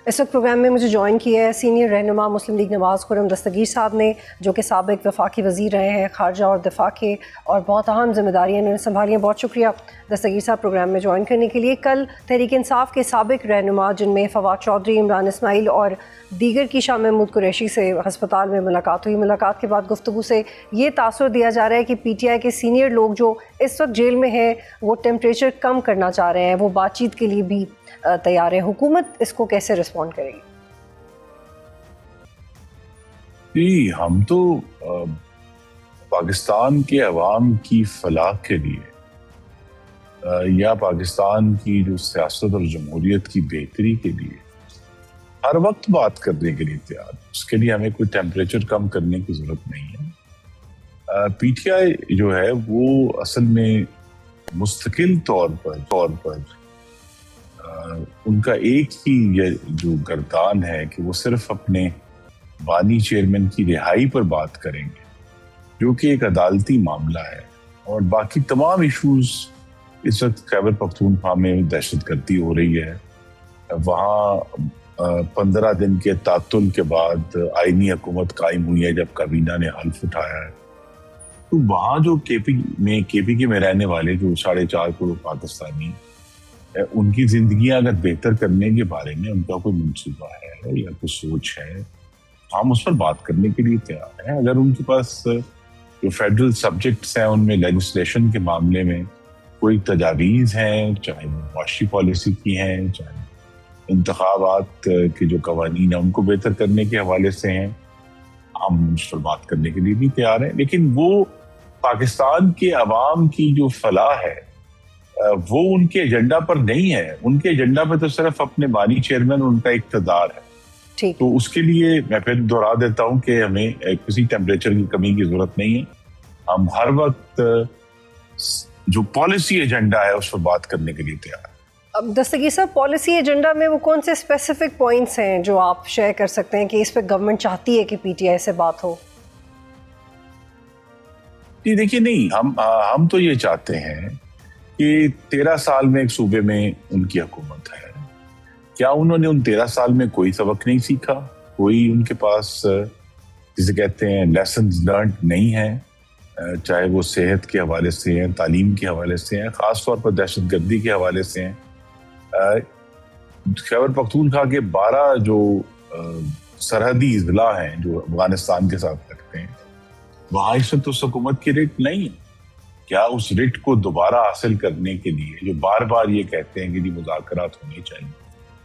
اس وقت پروگرام میں مجھے جوائن کیا ہے سینئر رہنما مسلم لیگ نواز خرم دستگیر صاحب نے، جو کہ سابق وفاقی وزیر رہے ہیں خارجہ اور دفاع کے، اور بہت اہم ذمہ داریاں انہوں نے سنبھالی ہیں۔ بہت شکریہ دستگیر صاحب پروگرام میں جوائن کرنے کے لیے۔ کل تحریک انصاف کے سابق رہنما جن میں فواد چودھری، عمران اسماعیل اور دیگر کی شاہ محمود قریشی سے ہسپتال میں ملاقات ہوئی۔ ملاقات کے بعد گفتگو سے یہ تاثر دیا جا رہا ہے کہ پی ٹی آئی کے سینئر لوگ جو اس وقت جیل میں ہیں وہ ٹیمپریچر کم کرنا چاہ رہے ہیں، وہ بات چیت کے لیے بھی تیار ہے۔ حکومت اس کو کیسے رسپونڈ کرے گی؟ جی، ہم تو پاکستان کے عوام کی فلاح کے لیے یا پاکستان کی جو سیاست اور جمہوریت کی بہتری کے لیے ہر وقت بات کرنے کے لیے تیار۔ اس کے لیے ہمیں کوئی ٹیمپریچر کم کرنے کی ضرورت نہیں ہے۔ پی ٹی آئی جو ہے وہ اصل میں مستقل طور پر ان کا ایک ہی جو گردان ہے کہ وہ صرف اپنے بانی چیئرمین کی رہائی پر بات کریں گے، جو کہ ایک عدالتی معاملہ ہے، اور باقی تمام ایشوز اس وقت خیبر پختونخوا میں دہشت گردی ہو رہی ہے۔ وہاں 15 دن کے تعطل کے بعد آئینی حکومت قائم ہوئی ہے جب کابینہ نے حلف اٹھایا ہے، تو وہاں جو کے پی کے میں رہنے والے جو 4.5 کروڑ پاکستانی، ان کی زندگیاں اگر بہتر کرنے کے بارے میں ان کا کوئی منصوبہ ہے یا کوئی سوچ ہے، ہم اس پر بات کرنے کے لیے تیار ہیں۔ اگر ان کے پاس جو فیڈرل سبجیکٹس ہیں ان میں لیجسلیشن کے معاملے میں کوئی تجاویز ہیں، چاہے وہ معاشی پالیسی کی ہیں، چاہے انتخابات کے جو قوانین ہیں ان کو بہتر کرنے کے حوالے سے ہیں، ہم اس پر بات کرنے کے لیے بھی تیار ہیں۔ لیکن وہ پاکستان کے عوام کی جو فلاح ہے وہ ان کے ایجنڈا پر نہیں ہے۔ ان کے ایجنڈا پہ تو صرف اپنے بانی چیئرمین ان کا اقتدار ہے۔ تو اس کے لیے میں پھر دوہرا دیتا ہوں کہ ہمیں کسی ٹیمپریچر کی کمی کی ضرورت نہیں ہے۔ ہم ہر وقت جو پالیسی ایجنڈا ہے اس پر بات کرنے کے لیے تیار ہیں۔ اب دستگیر صاحب، پالیسی ایجنڈا میں وہ کون سے اسپیسیفک پوائنٹس ہیں جو آپ شیئر کر سکتے ہیں کہ اس پہ گورنمنٹ چاہتی ہے کہ پی ٹی آئی سے بات ہو؟ جی دیکھیے، نہیں، ہم تو یہ چاہتے ہیں کہ 13 سال میں ایک صوبے میں ان کی حکومت ہے، کیا انہوں نے ان 13 سال میں کوئی سبق نہیں سیکھا؟ کوئی ان کے پاس جسے کہتے ہیں لیسنز لرنڈ نہیں ہے، چاہے وہ صحت کے حوالے سے ہیں، تعلیم کے حوالے سے ہیں، خاص طور پر دہشت گردی کے حوالے سے ہیں۔ خیبر پختونخوا کے 12 جو سرحدی اضلاع ہیں جو افغانستان کے ساتھ لگتے ہیں، وہاں اس وقت اس حکومت کی ریٹ نہیں ہے۔ کیا اس ریٹ کو دوبارہ حاصل کرنے کے لیے جو بار بار یہ کہتے ہیں کہ جی مذاکرات ہونے چاہیے،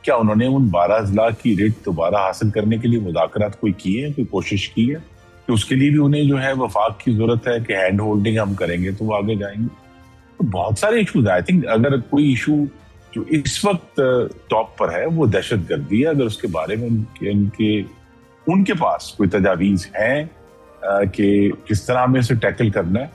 کیا انہوں نے ان 12 اضلاع کی ریٹ دوبارہ حاصل کرنے کے لیے مذاکرات کوئی کیے ہیں، کوئی کوشش کی ہے؟ کہ اس کے لیے بھی انہیں جو ہے وفاق کی ضرورت ہے کہ ہینڈ ہولڈنگ ہم کریں گے تو وہ آگے جائیں گے۔ تو بہت سارے ایشوز ہیں۔ آئی تھنک اگر کوئی ایشو جو اس وقت ٹاپ پر ہے وہ دہشت گردی ہے، اگر اس کے بارے میں ان کے پاس کوئی تجاویز ہیں کہ کس طرح ہمیں اسے ٹیکل کرنا ہے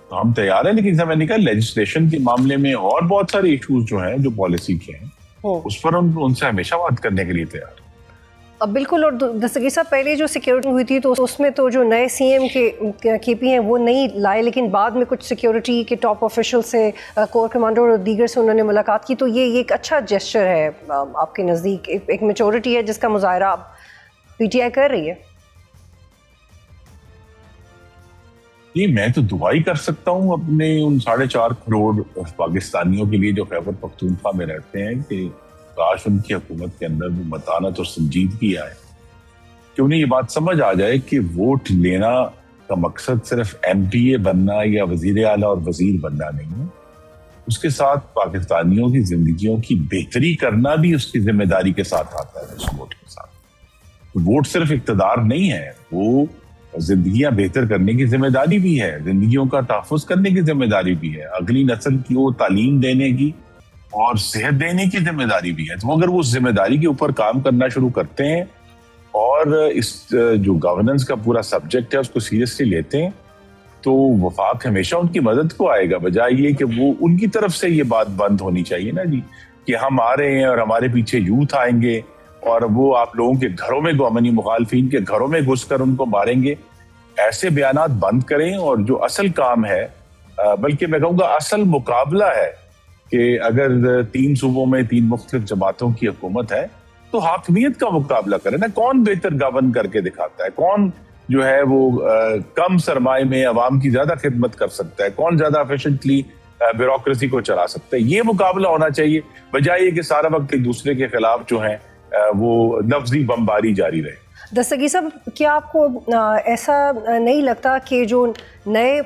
تو ہم تیار ہیں۔ لیکن میں نے کہا لیجسلیشن کے معاملے میں اور بہت سارے ایشوز جو ہیں جو پالیسی کے ہیں اس پر ان سے ہمیشہ بات کرنے کے لیے تیار۔ اب بالکل، اور دستگیر صاحب پہلے جو سیکیورٹی ہوئی تھی تو اس میں تو جو نئے سی ایم کے پی ہیں وہ نہیں لائے، لیکن بعد میں کچھ سیکیورٹی کے ٹاپ آفیشل سے، کور کمانڈر اور دیگر سے انہوں نے ملاقات کی، تو یہ ایک اچھا جیسچر ہے آپ کے نزدیک، ایک میچورٹی ہے جس کا مظاہرہ پی ٹی آئی کر رہی ہے؟ جی، میں تو دعا ہی کر سکتا ہوں اپنے ان 4.5 کروڑ پاکستانیوں کے لیے جو خیبر پختونخوا میں رہتے ہیں کہ کاش ان کی حکومت کے اندر وہ متانت اور سنجیدگی آئے، کہ انہیں یہ بات سمجھ آ جائے کہ ووٹ لینا کا مقصد صرف ایم پی اے بننا یا وزیر اعلیٰ اور وزیر بننا نہیں ہے، اس کے ساتھ پاکستانیوں کی زندگیوں کی بہتری کرنا بھی اس کی ذمہ داری کے ساتھ آتا ہے۔ اس ووٹ کے ساتھ ووٹ صرف اقتدار نہیں ہے، وہ زندگیاں بہتر کرنے کی ذمہ داری بھی ہے، زندگیوں کا تحفظ کرنے کی ذمہ داری بھی ہے، اگلی نسل کی وہ تعلیم دینے کی اور صحت دینے کی ذمہ داری بھی ہے۔ تو اگر وہ ذمہ داری کے اوپر کام کرنا شروع کرتے ہیں اور اس جو گورننس کا پورا سبجیکٹ ہے اس کو سیریسلی لیتے ہیں تو وفاق ہمیشہ ان کی مدد کو آئے گا، بجائے یہ کہ وہ ان کی طرف سے یہ بات بند ہونی چاہیے نا جی کہ ہم آ رہے ہیں اور ہمارے پیچھے یوتھ آئیں گے اور وہ آپ لوگوں کے گھروں میں یعنی مخالفین کے گھروں میں گھس کر ان کو ماریں گے۔ ایسے بیانات بند کریں، اور جو اصل کام ہے، بلکہ میں کہوں گا اصل مقابلہ ہے کہ اگر 3 صوبوں میں 3 مختلف جماعتوں کی حکومت ہے تو حاکمیت کا مقابلہ کریں نا. کون بہتر گورن کر کے دکھاتا ہے, کون جو ہے وہ کم سرمایہ میں عوام کی زیادہ خدمت کر سکتا ہے, کون زیادہ ایفیشنٹلی بیوروکریسی کو چلا سکتا ہے. یہ مقابلہ ہونا چاہیے, بجائے کہ سارا وقت ایک دوسرے کے خلاف جو ہیں وہ لفظی بمباری جاری رہے. دستگیر صاحب, کیا آپ کو ایسا نہیں لگتا کہ جو نئے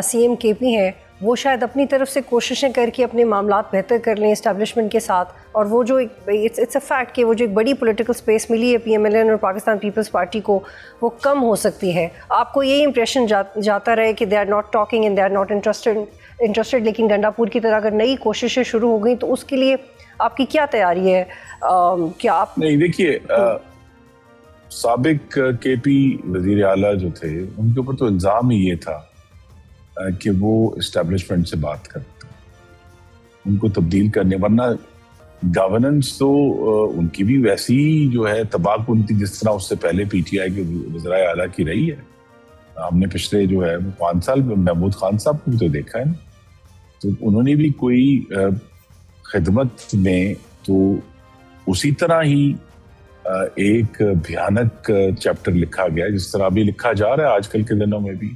سی ایم کے پی ہیں وہ شاید اپنی طرف سے کوششیں کر کے اپنے معاملات بہتر کر لیں اسٹیبلشمنٹ کے ساتھ, اور وہ جو اٹس اے فیکٹ کہ وہ جو ایک بڑی پولیٹیکل اسپیس ملی ہے پی ایم ایل این اور پاکستان پیپلز پارٹی کو, وہ کم ہو سکتی ہے؟ آپ کو یہی امپریشن جاتا رہے کہ they are not talking and they are not interested, لیکن گنڈا پور کی طرح اگر نئی کوششیں شروع ہو گئیں تو اس کے لیے آپ کی کیا تیاری ہے؟ کیا آپ نہیں, دیکھیے سابق کے پی وزیر اعلیٰ جو تھے ان کے اوپر تو الزام ہی یہ تھا کہ وہ اسٹیبلشمنٹ سے بات کرتے, ان کو تبدیل کرنے, ورنہ گورننس تو ان کی بھی ویسی جو ہے تباہ کن تھی جس طرح اس سے پہلے پی ٹی آئی کے وزرائے اعلیٰ کی رہی ہے. ہم نے پچھلے جو ہے 5 سال میں محمود خان صاحب کو تو دیکھا ہے نا, تو انہوں نے بھی کوئی خدمت میں تو اسی طرح ہی ایک بھیانک چیپٹر لکھا گیا جس طرح ابھی لکھا جا رہا ہے آج کل کے دنوں میں بھی,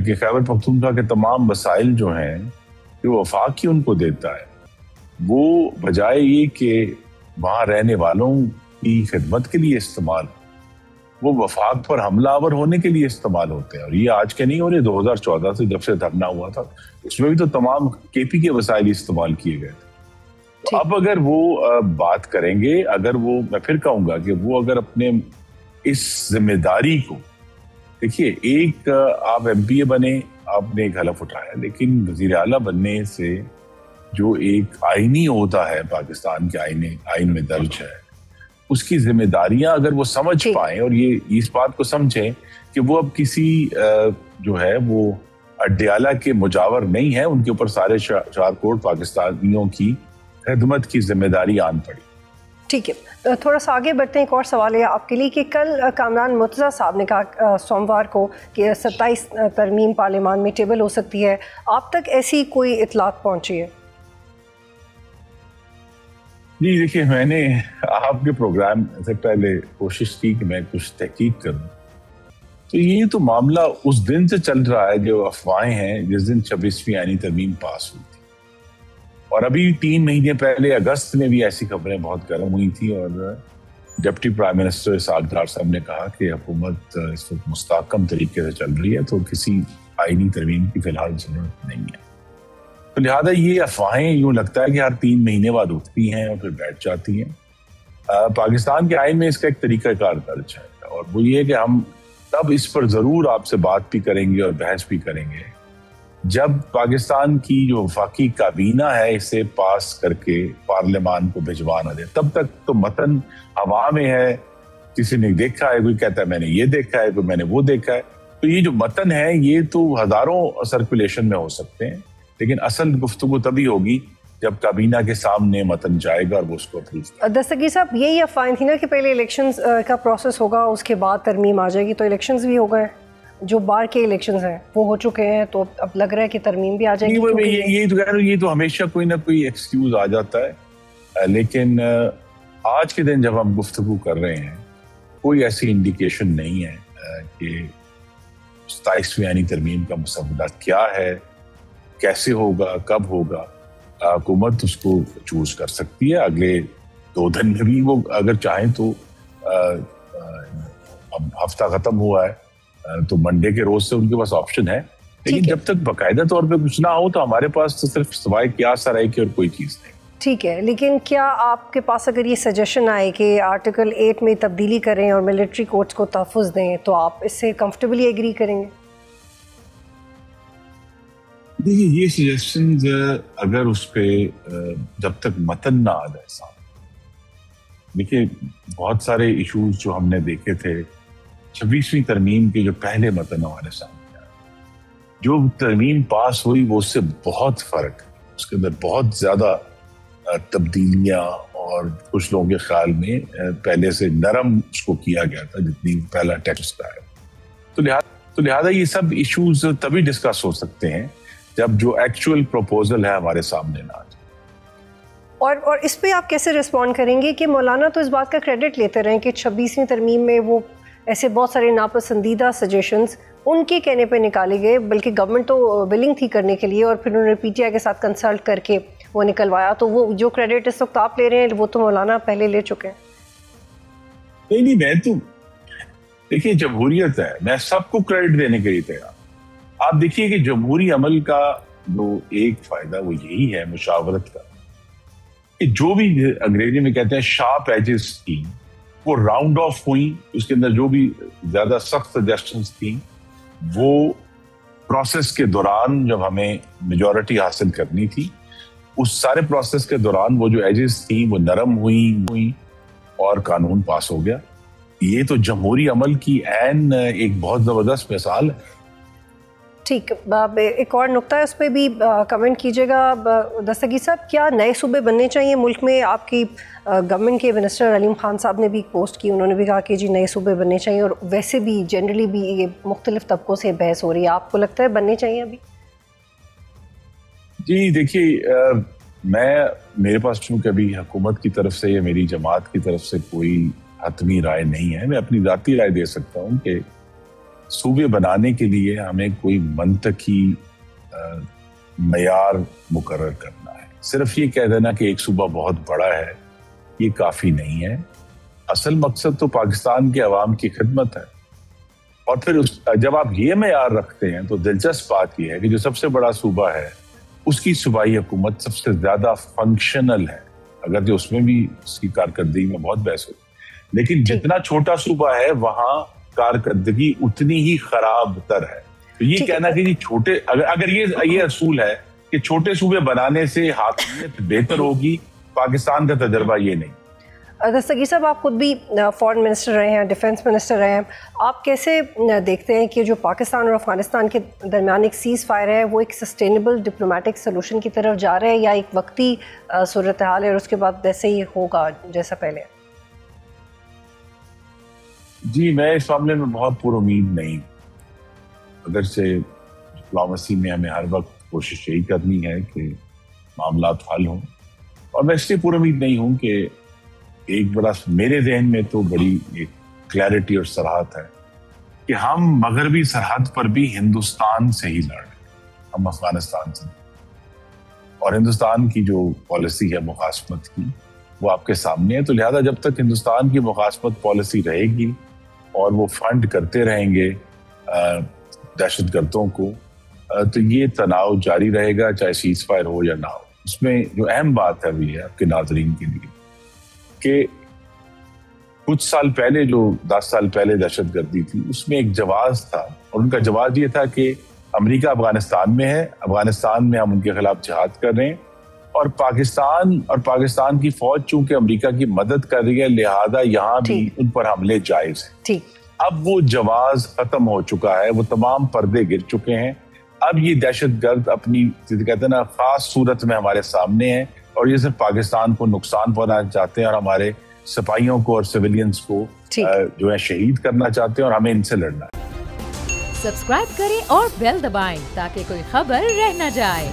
کہ خیبر پختونخوا کے تمام وسائل جو ہیں جو وفاق ہی ان کو دیتا ہے, وہ بجائے یہ کہ وہاں رہنے والوں کی خدمت کے لیے استعمال, وہ وفاق پر حملہ آور ہونے کے لیے استعمال ہوتے ہیں. اور یہ آج کے نہیں ہو رہے, 2014 سے جب سے دھرنا ہوا تھا اس میں بھی تو تمام کے پی کے وسائل استعمال کیے گئے تھے. تو اب اگر وہ بات کریں گے, اگر وہ, میں پھر کہوں گا کہ وہ اگر اپنے اس ذمہ داری کو, دیکھیے ایک آپ ایم پی اے بنے, آپ نے ایک حلف اٹھایا, لیکن وزیر اعلیٰ بننے سے جو ایک آئینی عہدہ ہے پاکستان کے آئین میں درج ہے, اس کی ذمہ داریاں اگر وہ سمجھ پائیں اور یہ اس بات کو سمجھیں کہ وہ اب کسی جو ہے وہ اڈیالہ کے مجاور نہیں ہے, ان کے اوپر سارے 4 کروڑ پاکستانیوں کی خدمت کی ذمہ داری آن پڑی. ٹھیک ہے, تھوڑا سا آگے بڑھتے ہیں. ایک اور سوال ہے آپ کے لیے کہ کل کامران مرتضیٰ صاحب نے کہا سوموار کو کہ 27 ترمیم پارلیمان میں ٹیبل ہو سکتی ہے, آپ تک ایسی کوئی اطلاعات پہنچی ہے؟ جی دیکھیے, میں نے آپ کے پروگرام سے پہلے کوشش کی کہ میں کچھ تحقیق کروں, تو یہ تو معاملہ اس دن سے چل رہا ہے جو افواہیں ہیں جس دن 26ویں آئینی ترمیم پاس ہوئی تھی, اور ابھی 3 مہینے پہلے اگست میں بھی ایسی خبریں بہت گرم ہوئی تھیں, اور deputy prime minister Ishaq Dar صاحب نے کہا کہ حکومت اس وقت مستحکم طریقے سے چل رہی ہے, تو کسی آئینی ترمیم کی فی الحال ضرورت نہیں ہے. تو لہٰذا یہ افواہیں یوں لگتا ہے کہ ہر 3 مہینے بعد اٹھتی ہیں اور پھر بیٹھ جاتی ہیں. پاکستان کے آئین میں اس کا ایک طریقہ کار درج ہے, اور وہ یہ ہے کہ ہم تب اس پر ضرور آپ سے بات بھی کریں گے اور بحث بھی کریں گے جب پاکستان کی جو وفاقی کابینہ ہے اسے پاس کر کے پارلیمان کو بھجوا نہ دے. تب تک تو متن ہوا میں ہے, کسی نے دیکھا ہے, کوئی کہتا ہے میں نے یہ دیکھا ہے, کوئی میں نے وہ دیکھا ہے. تو یہ جو متن ہے یہ تو ہزاروں سرکولیشن میں ہو سکتے ہیں, لیکن اصل گفتگو تبھی ہوگی جب کابینہ کے سامنے متن جائے گا اور وہ اس کو اپروو کرے. دستگیر صاحب, یہی افواہیں تھی نا کہ پہلے الیکشنز کا پروسیس ہوگا, اس کے بعد ترمیم آ جائے گی, تو الیکشنز بھی ہو گئے, جو بار کے الیکشنز ہیں وہ ہو چکے ہیں, تو اب لگ رہا ہے کہ ترمیم بھی آ جائے گی. یہ تو ہمیشہ کوئی نہ کوئی ایکسکیوز آ جاتا ہے, لیکن آج کے دن جب ہم گفتگو کر رہے ہیں کوئی ایسی انڈیکیشن نہیں ہے کہ 27ویں آئینی ترمیم کا مسودہ کیا ہے, کیسے ہوگا, کب ہوگا. حکومت اس کو چوز کر سکتی ہے اگلے 2 دن میں بھی, وہ اگر چاہیں تو اب ہفتہ ختم ہوا ہے تو منڈے کے روز سے ان کے پاس آپشن ہے, لیکن جب تک باقاعدہ طور پہ کچھ نہ ہو تو ہمارے پاس تو صرف سوائے کیا سرائے کی اور کوئی چیز نہیں. ٹھیک ہے, لیکن کیا آپ کے پاس اگر یہ سجیشن آئے کہ آرٹیکل 8 میں تبدیلی کریں اور ملٹری کورٹس کو تحفظ دیں, تو آپ اس سے کمفرٹیبلی ایگری کریں گے؟ دیکھیے یہ سجیشنز اگر اس پہ جب تک متن نہ آ جائے سامنے, دیکھیے بہت سارے ایشوز جو ہم نے دیکھے تھے 26ویں ترمیم کے جو پہلے متن ہمارے سامنے آئے, جو ترمیم پاس ہوئی وہ اس سے بہت فرق ہے, اس کے اندر بہت زیادہ تبدیلیاں, اور کچھ لوگوں کے خیال میں پہلے سے نرم اس کو کیا گیا تھا جتنی پہلا ٹیکسٹ کا ہے. تو لہٰذا یہ سب ایشوز تبھی ڈسکس ہو سکتے ہیں جب جو ایکچوئل پروپوزل ہے ہمارے سامنے نہ آ جائے. اور اس پہ آپ کیسے رسپونڈ کریں گے کہ مولانا تو اس بات کا کریڈٹ لیتے رہے کہ 26ویں ترمیم میں وہ ایسے بہت سارے ناپسندیدہ سجیشنز ان کے کہنے پہ نکالے گئے، بلکہ گورنمنٹ تو ولنگ تھی کرنے کے لیے، اور پھر انہوں نے پی ٹی آئی کے ساتھ کنسلٹ کر کے وہ نکلوایا. تو وہ جو کریڈٹ اس وقت آپ لے رہے ہیں وہ تو مولانا پہلے لے چکے ہیں. نہیں میں تو دیکھیے جمہوریت ہے، میں سب کو کریڈٹ دینے کے لیے تیار. آپ دیکھیے کہ جمہوری عمل کا جو ایک فائدہ وہ یہی ہے مشاورت کا، کہ جو بھی انگریزی میں کہتے ہیں شارپ ایجز تھیں وہ راؤنڈ آف ہوئی، اس کے اندر جو بھی زیادہ سخت سجیشنز تھیں وہ پروسیس کے دوران جب ہمیں میجورٹی حاصل کرنی تھی اس سارے پروسیس کے دوران وہ جو ایجز تھیں وہ نرم ہوئی اور قانون پاس ہو گیا. یہ تو جمہوری عمل کی عین ایک بہت زبردست مثال ہے. ٹھیک، ایک اور نقطہ ہے اس پہ بھی کمنٹ کیجیے گا. دستگیر صاحب، کیا نئے صوبے بننے چاہیے ملک میں؟ آپ کی گورنمنٹ کے منسٹر علیم خان صاحب نے بھی ایک پوسٹ کی، انہوں نے بھی کہا کہ جی نئے صوبے بننے چاہیے، اور ویسے بھی جنرلی بھی یہ مختلف طبقوں سے بحث ہو رہی ہے. آپ کو لگتا ہے بننے چاہیے ابھی؟ جی دیکھیے، میرے پاس چونکہ ابھی حکومت کی طرف سے یا میری جماعت کی طرف سے کوئی حتمی رائے نہیں ہے. میں اپنی ذاتی رائے دے سکتا ہوں کہ صوبے بنانے کے لیے ہمیں کوئی منطقی معیار مقرر کرنا ہے. صرف یہ کہہ دینا کہ ایک صوبہ بہت بڑا ہے یہ کافی نہیں ہے. اصل مقصد تو پاکستان کے عوام کی خدمت ہے. اور پھر جب آپ یہ معیار رکھتے ہیں تو دلچسپ بات یہ ہے کہ جو سب سے بڑا صوبہ ہے اس کی صوبائی حکومت سب سے زیادہ فنکشنل ہے، اگرچہ اس میں بھی اس کی کارکردگی میں بہت بحث ہوتی ہے، لیکن جتنا چھوٹا صوبہ ہے وہاں کارکردگی اتنی ہی خراب تر ہے. تو یہ کہنا کہ جی چھوٹے، اگر یہ اصول ہے کہ چھوٹے صوبے بنانے سے حاکمیت بہتر ہوگی، پاکستان کا تجربہ یہ نہیں. دستگیر صاحب، آپ خود بھی فورن منسٹر رہے ہیں، ڈیفنس منسٹر رہے ہیں، آپ کیسے دیکھتے ہیں کہ جو پاکستان اور افغانستان کے درمیان ایک سیز فائر ہے وہ ایک سسٹینیبل ڈپلومیٹک سولوشن کی طرف جا رہا ہے، یا ایک وقتی صورتحال ہے اور اس کے بعد ویسے ہی ہوگا جیسا پہلے؟ جی میں اس معاملے میں بہت پر امید نہیں. اگرچہ ڈپلومیسی میں ہمیں ہر وقت کوشش یہی کرنی ہے کہ معاملات حل ہوں، اور میں اس لیے پر امید نہیں ہوں کہ ایک بڑا میرے ذہن میں تو بڑی ایک کلیئرٹی اور صراحت ہے کہ ہم مغربی سرحد پر بھی ہندوستان سے ہی لڑ رہے ہیں، ہم افغانستان سے. اور ہندوستان کی جو پالیسی ہے مخاصمت کی وہ آپ کے سامنے ہے. تو لہذا جب تک ہندوستان کی مخاصمت پالیسی رہے گی اور وہ فنڈ کرتے رہیں گے دہشت گردوں کو، تو یہ تناؤ جاری رہے گا، چاہے سیز فائر ہو یا نہ ہو. اس میں جو اہم بات ہے وہ یہ ہے آپ کے ناظرین کے لیے کہ کچھ سال پہلے جو 10 سال پہلے دہشت گردی تھی اس میں ایک جواز تھا، اور ان کا جواز یہ تھا کہ امریکہ افغانستان میں ہے، افغانستان میں ہم ان کے خلاف جہاد کر رہے ہیں، اور پاکستان کی فوج چونکہ امریکہ کی مدد کر رہی ہے لہذا یہاں بھی ان پر حملے جائز ہیں. اب وہ جواز ختم ہو چکا ہے، وہ تمام پردے گر چکے ہیں. اب یہ دہشت گرد اپنی کہتے ہیں نا خاص صورت میں ہمارے سامنے ہے، اور یہ صرف پاکستان کو نقصان پہنچانا چاہتے ہیں اور ہمارے سپاہیوں کو اور سویلینز کو جو ہے شہید کرنا چاہتے ہیں، اور ہمیں ان سے لڑنا ہے. سبسکرائب کریں اور بیل دبائیں تاکہ کوئی خبر رہ نہ جائے.